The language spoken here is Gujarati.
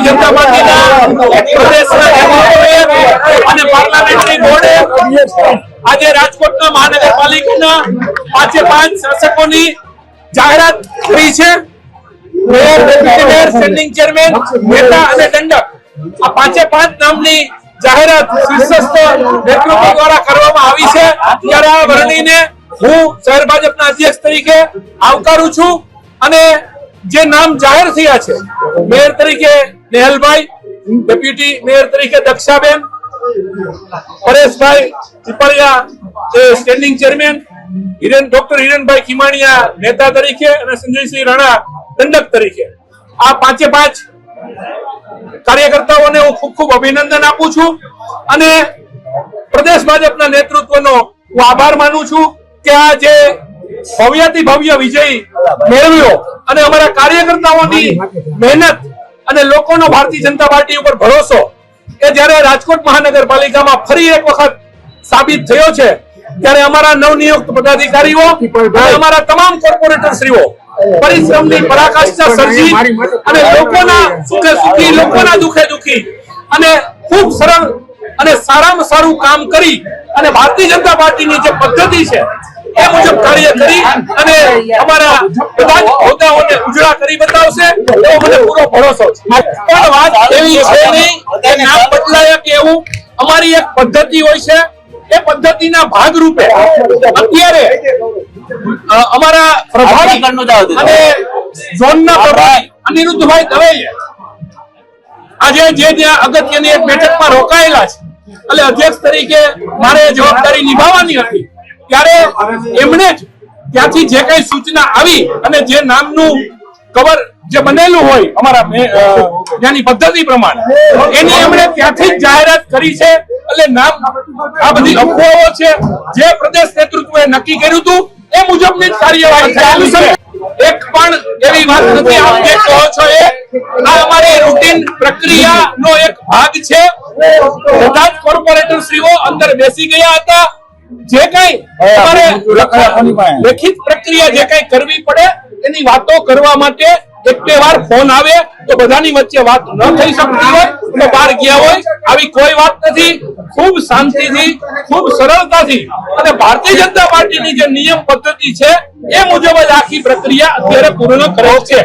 જનતા પાર્ટીના પ્રદેશના નેતૃત્વએ અને પાર્લામેન્ટરી બોર્ડે આજે રાજકોટના મહાનગરપાલિકાના 5 શાસકોની જાહેરાત કરી છે। Mayor, deputy mayor, standing chairman, નેતા અને દંડક આ 5 નામની જાહેરાત શીર્ષસ્થ નેતૃત્વ દ્વારા કરવામાં આવી છે। ત્યારે આ વરણીને હું શહેર ભાજપના અધ્યક્ષ તરીકે આવકારું છું અને જે નામ જાહેર થયા છે, મેયર તરીકે નેહલભાઈ, ડેપ્યુટી મેયર તરીકે દક્ષાબેન, પરેશભાઈ પીપળિયા સ્ટેન્ડિંગ ચેરમેન, ડોક્ટર હિરેનભાઈ ખીમાણીયા નેતા તરીકે અને સંજયસિંહ રાણા દંડક તરીકે આ 5 કાર્યકર્તાઓને હું ખૂબ ખૂબ અભિનંદન આપું છું અને પ્રદેશ ભાજપના નેતૃત્વનો હું આભાર માનું છું કે આ જે ભવ્યથી ભવ્ય વિજય મેળવ્યો અને અમારા કાર્યકર્તાઓની મહેનત અને લોકોનો ભારતીય જનતા પાર્ટી ઉપર ભરોસો એ જ્યારે રાજકોટ મહાનગરપાલિકામાં ફરી એક વખત સાબિત થયો છે, ત્યારે અમારા નવનિયુક્ત પદાધિકારીઓ અને અમારા તમામ કોર્પોરેટરશ્રીઓ પરિશ્રમની પરાકાષ્ઠા સર્જી અને લોકોના સુખે સુખી, લોકોના દુખે દુખી અને ખૂબ સરળ અને સારામાં સારું કામ કરી અને ભારતીય જનતા પાર્ટીની જે પદ્ધતિ છે એ મુજબ કાર્ય કરી અને અમારા બધા જ હોદ્દાઓને ઉજળા કરી બતાવશે એવો મને પૂરો ભરોસો છે। પણ વાત એવી છે નહીં કે નામ બદલાય કે એવું, અમારી એક પદ્ધતિ હોય છે, એ પદ્ધતિના ભાગરૂપે અત્યારે અમારા પ્રભારી અને ઝોનના પ્રભારી અનિરુદ્ધભાઈ દવેએ આજે જે ત્યાં અગત્યની એક બેઠકમાં રોકાયેલા છે એટલે અધ્યક્ષ તરીકે મારે જવાબદારી નિભાવવાની હતી, ત્યારે એમણે જ ત્યાંથી જે કઈ સૂચના આવી અને જે નામનું કવર જે બનેલું હોય અમારા ત્યાંની પદ્ધતિ પ્રમાણે એની એમણે ત્યાંથી જ જાહેરાત કરી છે। એટલે નામ આ બધી અફવાઓ છે, જે પ્રદેશ નેતૃત્વએ નક્કી કર્યું હતું એ મુજબની જ કાર્યવાહી ચાલુ છે। એક પણ એવી વાત નથી આપ જે કહો છો એ આ અમારી રૂટીન પ્રક્રિયાનો એક ભાગ છે। બધા જ કોર્પોરેટરશ્રીઓ અંદર બેસી ગયા હતા, જે કઈ અમારે લેખિત પ્રક્રિયા જે કઈ કરવી પડે એની વાતો કરવા માટે એક બે વાર ફોન આવે તો બધાની વચ્ચે વાત ન થઈ શકતી હોય તો બહાર ગયા હોય, આવી કોઈ વાત નથી। ખૂબ શાંતિથી, ખૂબ સરળતાથી અને ભારતીય જનતા પાર્ટીની જે નિયમ પદ્ધતિ છે એ મુજબ જ આખી પ્રક્રિયા અત્યારે પૂર્ણ કરે છે।